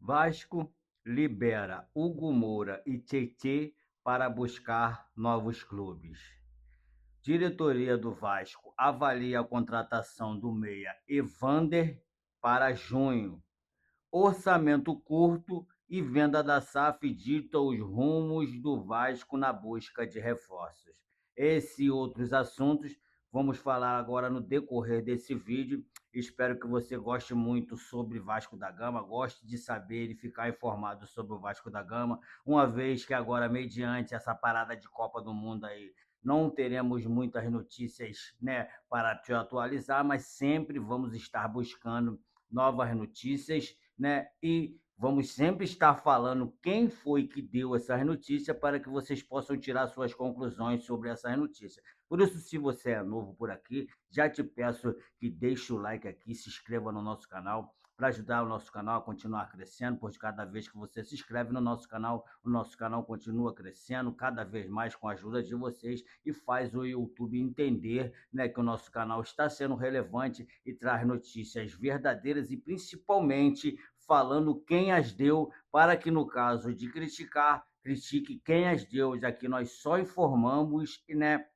Vasco libera Hugo Moura e Tietê para buscar novos clubes. Diretoria do Vasco avalia a contratação do meia Evander para junho. Orçamento curto e venda da SAF dita os rumos do Vasco na busca de reforços. Esse e outros assuntos vamos falar agora no decorrer desse vídeo. Espero que você goste muito sobre Vasco da Gama, goste de saber e ficar informado sobre o Vasco da Gama, uma vez que agora, mediante essa parada de Copa do Mundo aí, não teremos muitas notícias, né, para te atualizar, mas sempre vamos estar buscando novas notícias, né? E vamos sempre estar falando quem foi que deu essas notícias para que vocês possam tirar suas conclusões sobre essas notícias. Por isso, se você é novo por aqui, já te peço que deixe o like aqui, se inscreva no nosso canal para ajudar o nosso canal a continuar crescendo, pois cada vez que você se inscreve no nosso canal, o nosso canal continua crescendo cada vez mais com a ajuda de vocês e faz o YouTube entender, né, que o nosso canal está sendo relevante e traz notícias verdadeiras e principalmente falando quem as deu, para que no caso de criticar, critique quem as deu, já que nós só informamos, né,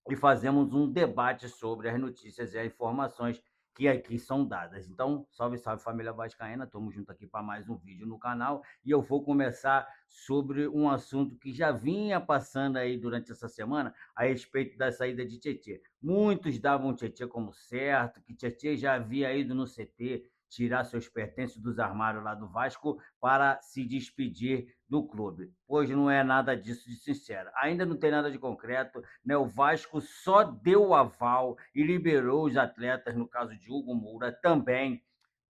e fazemos um debate sobre as notícias e as informações que aqui são dadas. Então, salve, salve família vascaína, estamos juntos aqui para mais um vídeo no canal e eu vou começar sobre um assunto que já vinha passando aí durante essa semana a respeito da saída de Tietê. Muitos davam Tietê como certo, que Tietê já havia ido no CT tirar seus pertences dos armários lá do Vasco para se despedir do clube. Pois não é nada disso de sincero. Ainda não tem nada de concreto, né? O Vasco só deu o aval e liberou os atletas, no caso de Hugo Moura, também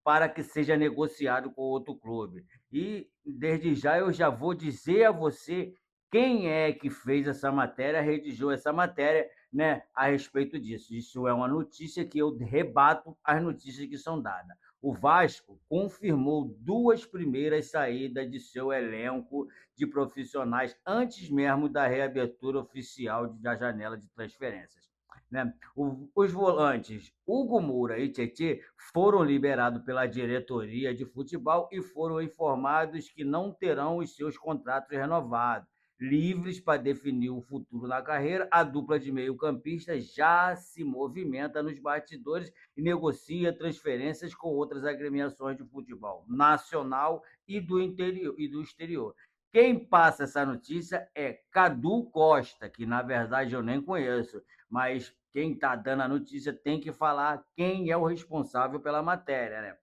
para que seja negociado com outro clube. E desde já eu já vou dizer a você quem é que fez essa matéria, redigiu essa matéria, né, a respeito disso. Isso é uma notícia que eu rebato as notícias que são dadas. O Vasco confirmou duas primeiras saídas de seu elenco de profissionais antes mesmo da reabertura oficial da janela de transferências. Né? Os volantes Hugo Moura e Tietê foram liberados pela diretoria de futebol e foram informados que não terão os seus contratos renovados. Livres para definir o futuro na carreira, a dupla de meio-campistas já se movimenta nos bastidores e negocia transferências com outras agremiações de futebol nacional e do interior e do exterior. Quem passa essa notícia é Cadu Costa, que na verdade eu nem conheço, mas quem está dando a notícia tem que falar quem é o responsável pela matéria, né?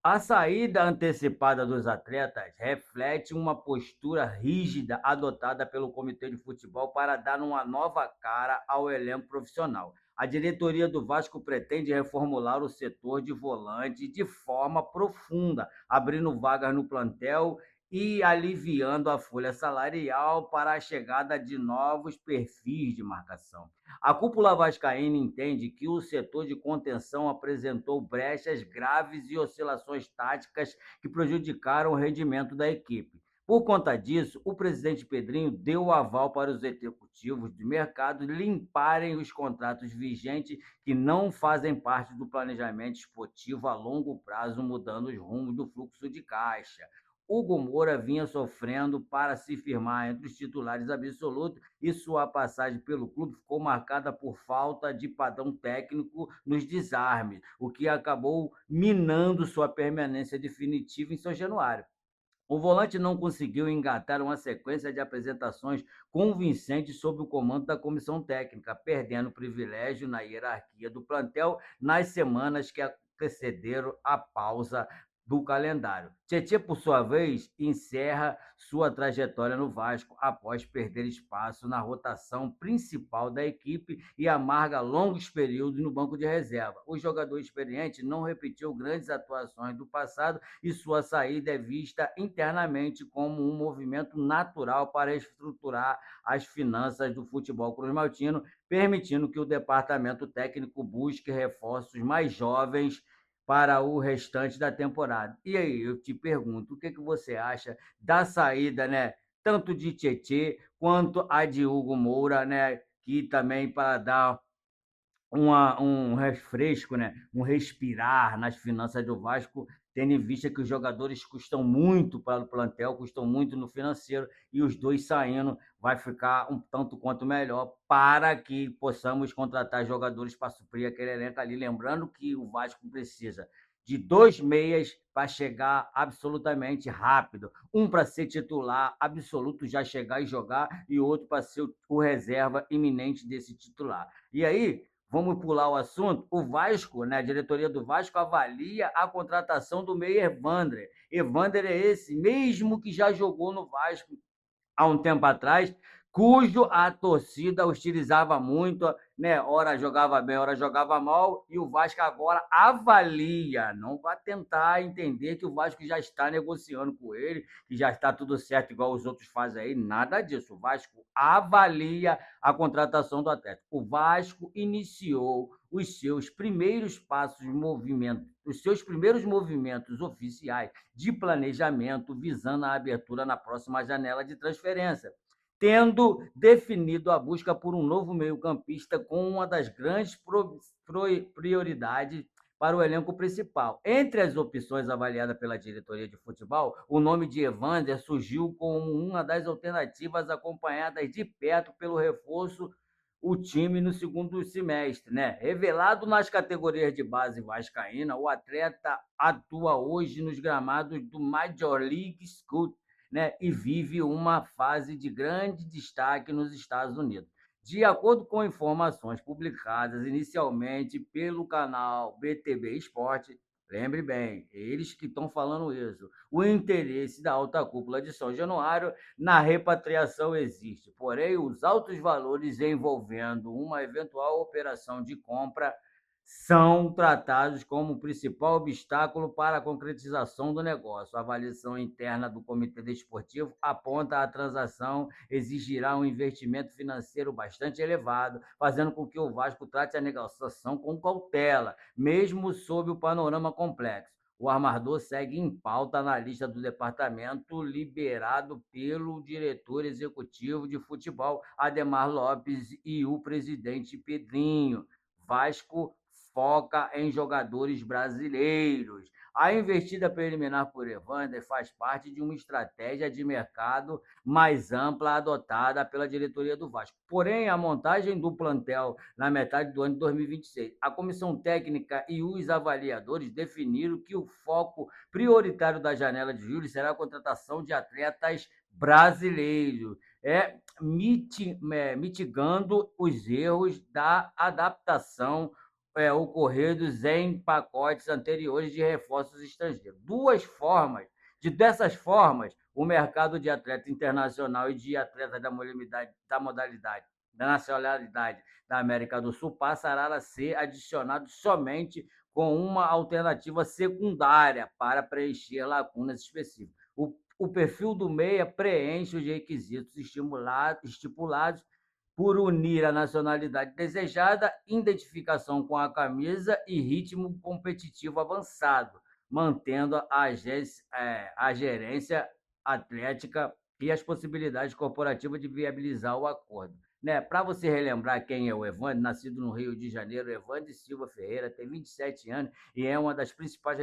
A saída antecipada dos atletas reflete uma postura rígida adotada pelo Comitê de Futebol para dar uma nova cara ao elenco profissional. A diretoria do Vasco pretende reformular o setor de volante de forma profunda, abrindo vagas no plantel e aliviando a folha salarial para a chegada de novos perfis de marcação. A cúpula vascaína entende que o setor de contenção apresentou brechas graves e oscilações táticas que prejudicaram o rendimento da equipe. Por conta disso, o presidente Pedrinho deu o aval para os executivos de mercado limparem os contratos vigentes que não fazem parte do planejamento esportivo a longo prazo, mudando os rumos do fluxo de caixa. Hugo Moura vinha sofrendo para se firmar entre os titulares absolutos e sua passagem pelo clube ficou marcada por falta de padrão técnico nos desarmes, o que acabou minando sua permanência definitiva em São Januário. O volante não conseguiu engatar uma sequência de apresentações convincentes sob o comando da comissão técnica, perdendo privilégio na hierarquia do plantel nas semanas que antecederam a pausa do calendário. Tietê, por sua vez, encerra sua trajetória no Vasco após perder espaço na rotação principal da equipe e amarga longos períodos no banco de reserva. O jogador experiente não repetiu grandes atuações do passado e sua saída é vista internamente como um movimento natural para estruturar as finanças do futebol cruzmaltino, permitindo que o departamento técnico busque reforços mais jovens para o restante da temporada. E aí, eu te pergunto, o que você acha da saída, né, tanto de Tietê quanto a de Hugo Moura, né, que também para dar um refresco, né, um respirar nas finanças do Vasco, tendo em vista que os jogadores custam muito para o plantel, custam muito no financeiro, e os dois saindo vai ficar um tanto quanto melhor para que possamos contratar jogadores para suprir aquele elenco ali. Lembrando que o Vasco precisa de dois meias para chegar absolutamente rápido. Um para ser titular absoluto, já chegar e jogar, e outro para ser o reserva iminente desse titular. E aí, vamos pular o assunto. O Vasco, né, a diretoria do Vasco avalia a contratação do meia Evander. Evander é esse mesmo que já jogou no Vasco há um tempo atrás, cujo a torcida hostilizava muito, né? Ora jogava bem, ora jogava mal, e o Vasco agora avalia, não vai tentar entender que o Vasco já está negociando com ele, que já está tudo certo, igual os outros fazem aí, nada disso. O Vasco avalia a contratação do Atlético. O Vasco iniciou os seus primeiros passos de movimento, os seus primeiros movimentos oficiais de planejamento visando a abertura na próxima janela de transferência, tendo definido a busca por um novo meio-campista com uma das grandes prioridades para o elenco principal. Entre as opções avaliadas pela diretoria de futebol, o nome de Evander surgiu como uma das alternativas acompanhadas de perto pelo reforço o time no segundo semestre, né? Revelado nas categorias de base vascaína, o atleta atua hoje nos gramados do Major League Soccer, né? E vive uma fase de grande destaque nos Estados Unidos. De acordo com informações publicadas inicialmente pelo canal BTB Esporte, lembre bem, eles que estão falando isso, o interesse da alta cúpula de São Januário na repatriação existe, porém, os altos valores envolvendo uma eventual operação de compra são tratados como o principal obstáculo para a concretização do negócio. A avaliação interna do Comitê Desportivo aponta a transação exigirá um investimento financeiro bastante elevado, fazendo com que o Vasco trate a negociação com cautela, mesmo sob o panorama complexo. O armador segue em pauta na lista do departamento liberado pelo diretor executivo de futebol, Ademar Lopes, e o presidente Pedrinho. Vasco foca em jogadores brasileiros. A investida preliminar por Evander faz parte de uma estratégia de mercado mais ampla adotada pela diretoria do Vasco. Porém, a montagem do plantel na metade do ano de 2026, a comissão técnica e os avaliadores definiram que o foco prioritário da janela de julho será a contratação de atletas brasileiros, mitigando os erros da adaptação ocorridos em pacotes anteriores de reforços estrangeiros. Dessas formas, o mercado de atleta internacional e de atleta da modalidade, da nacionalidade da América do Sul passará a ser adicionado somente com uma alternativa secundária para preencher lacunas específicas. O perfil do meia preenche os requisitos estipulados por unir a nacionalidade desejada, identificação com a camisa e ritmo competitivo avançado, mantendo a gerência atlética e as possibilidades corporativas de viabilizar o acordo. Né? Para você relembrar quem é o Evander, nascido no Rio de Janeiro, Evander Silva Ferreira tem 27 anos e é uma das principais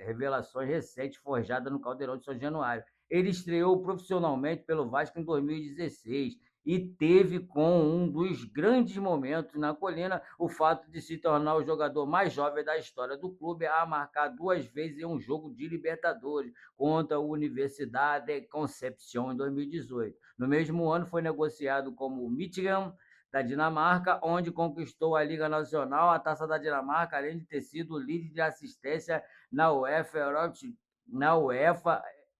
revelações recentes forjadas no Caldeirão de São Januário. Ele estreou profissionalmente pelo Vasco em 2016 e teve com um dos grandes momentos na Colina o fato de se tornar o jogador mais jovem da história do clube a marcar 2 vezes em um jogo de Libertadores contra a Universidade Concepción em 2018. No mesmo ano foi negociado como Midtjylland da Dinamarca, onde conquistou a Liga Nacional, a Taça da Dinamarca, além de ter sido líder de assistência na UEFA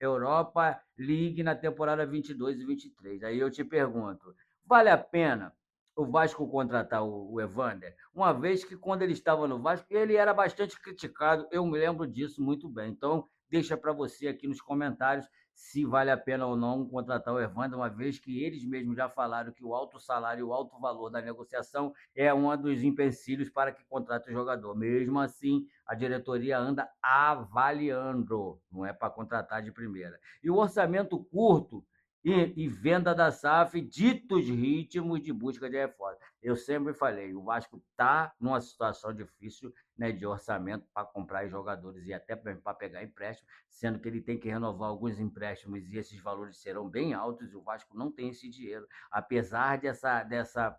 Europa League na temporada 22 e 23. Aí eu te pergunto, vale a pena o Vasco contratar o Evander? Uma vez que quando ele estava no Vasco, ele era bastante criticado, eu me lembro disso muito bem. Então, deixa para você aqui nos comentários se vale a pena ou não contratar o Evander, uma vez que eles mesmos já falaram que o alto salário e o alto valor da negociação é um dos empecilhos para que contrate o jogador. Mesmo assim, a diretoria anda avaliando, não é para contratar de primeira. E o orçamento curto e venda da SAF, ditos ritmos de busca de reforço. Eu sempre falei, o Vasco está numa situação difícil, né, de orçamento para comprar jogadores e até para pegar empréstimo, sendo que ele tem que renovar alguns empréstimos e esses valores serão bem altos e o Vasco não tem esse dinheiro, apesar dessa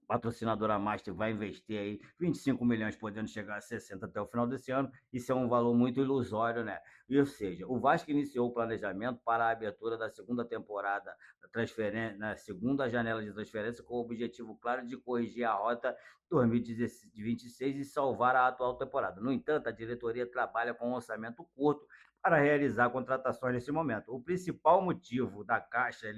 patrocinadora master vai investir aí 25 milhões, podendo chegar a 60 até o final desse ano. Isso é um valor muito ilusório, né? Ou seja, o Vasco iniciou o planejamento para a abertura da segunda temporada da transferência, na segunda janela de transferência, com o objetivo claro de corrigir a rota 2026 e salvar a atual temporada. No entanto, a diretoria trabalha com um orçamento curto para realizar contratações nesse momento. O principal motivo da Caixa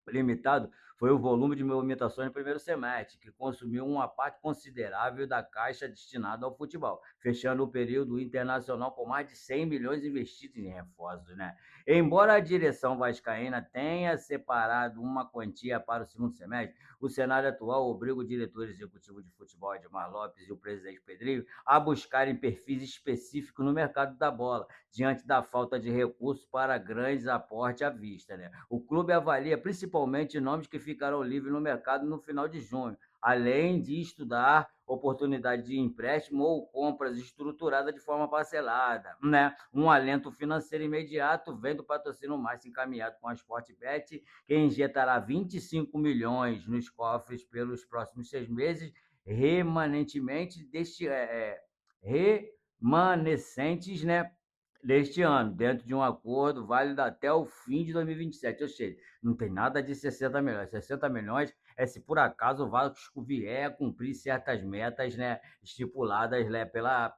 limitado foi o volume de movimentações no primeiro semestre, que consumiu uma parte considerável da caixa destinada ao futebol, fechando o período internacional com mais de 100 milhões investidos em reforços, né? Embora a direção vascaína tenha separado uma quantia para o segundo semestre, o cenário atual obriga o diretor executivo de futebol, Edmar Lopes, e o presidente Pedrinho a buscarem perfis específicos no mercado da bola, diante da falta de recursos para grandes aportes à vista, né? O clube avalia principalmente nomes que ficarão livres no mercado no final de junho, além de estudar oportunidade de empréstimo ou compras estruturadas de forma parcelada, né? Um alento financeiro imediato vem do patrocínio mais encaminhado com a Sportbet, que injetará 25 milhões nos cofres pelos próximos 6 meses, remanentemente remanescentes, né, deste ano, dentro de um acordo válido até o fim de 2027. Ou seja, não tem nada de 60 milhões. 60 milhões é se por acaso o Vasco vier a cumprir certas metas, né, estipuladas, né, pela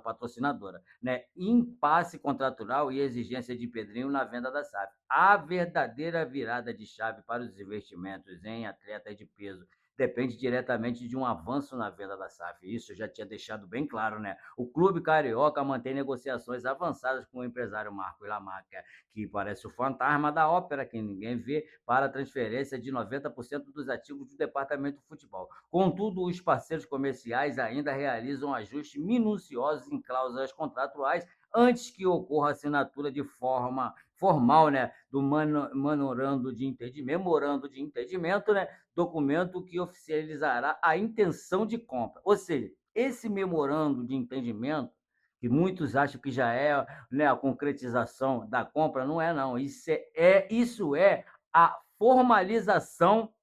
patrocinadora. Né? Impasse contratual e exigência de Pedrinho na venda da SAF. A verdadeira virada de chave para os investimentos em atletas de peso depende diretamente de um avanço na venda da SAF. Isso eu já tinha deixado bem claro, né? O clube carioca mantém negociações avançadas com o empresário Marco Ilamarca, que parece o fantasma da ópera que ninguém vê, para a transferência de 90% dos ativos do departamento de futebol. Contudo, os parceiros comerciais ainda realizam ajustes minuciosos em cláusulas contratuais antes que ocorra a assinatura de forma formal, né, do memorando de entendimento, né, documento que oficializará a intenção de compra. Ou seja, esse memorando de entendimento, que muitos acham que já é, né, a concretização da compra, não é não. Isso é a formalização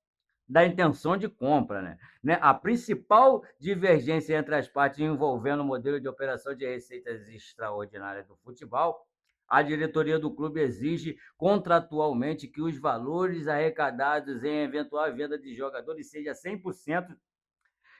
da intenção de compra, né? A principal divergência entre as partes envolvendo o modelo de operação de receitas extraordinárias do futebol, a diretoria do clube exige contratualmente que os valores arrecadados em eventual venda de jogadores seja 100%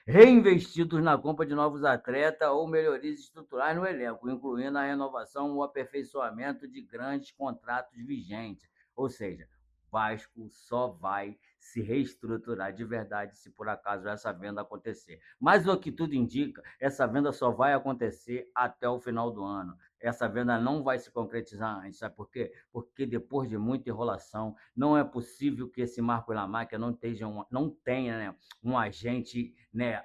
reinvestidos na compra de novos atletas ou melhorias estruturais no elenco, incluindo a renovação ou aperfeiçoamento de grandes contratos vigentes. Ou seja, Vasco só vai se reestruturar de verdade se por acaso essa venda acontecer. Mas o que tudo indica, essa venda só vai acontecer até o final do ano. Essa venda não vai se concretizar antes, sabe por quê? Porque depois de muita enrolação, não é possível que esse Marco Lamarca não tenha, né, um agente, né,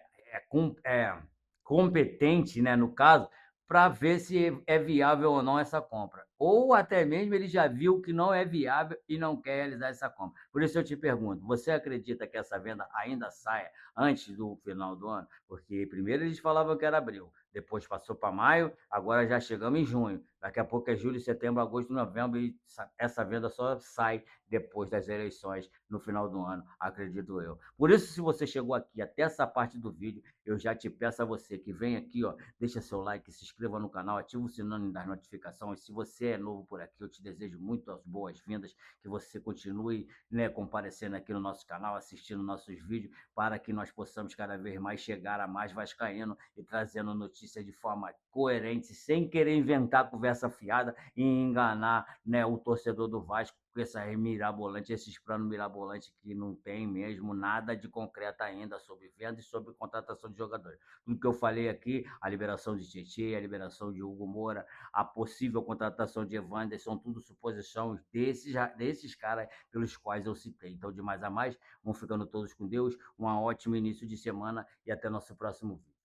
competente, né, no caso, para ver se é viável ou não essa compra. Ou até mesmo ele já viu que não é viável e não quer realizar essa compra. Por isso eu te pergunto, você acredita que essa venda ainda saia antes do final do ano? Porque primeiro eles falavam que era abril, depois passou para maio, agora já chegamos em junho. Daqui a pouco é julho, setembro, agosto, novembro e essa venda só sai depois das eleições no final do ano, acredito eu. Por isso, se você chegou aqui até essa parte do vídeo, eu já te peço a você que vem aqui, ó, deixa seu like, se inscreva no canal, ativa o sininho das notificações. Se você é novo por aqui, eu te desejo muitas boas-vindas, que você continue, né, comparecendo aqui no nosso canal, assistindo nossos vídeos, para que nós possamos cada vez mais chegar a mais vascaíno e trazendo notícias de forma coerente, sem querer inventar conversa fiada e enganar, né, o torcedor do Vasco com esses planos mirabolantes que não tem mesmo nada de concreto ainda sobre venda e sobre contratação de jogadores. Tudo que eu falei aqui, a liberação de Tietê, a liberação de Hugo Moura, a possível contratação de Evander, são tudo suposições desses caras pelos quais eu citei. Então, de mais a mais, vão ficando todos com Deus, um ótimo início de semana e até nosso próximo vídeo.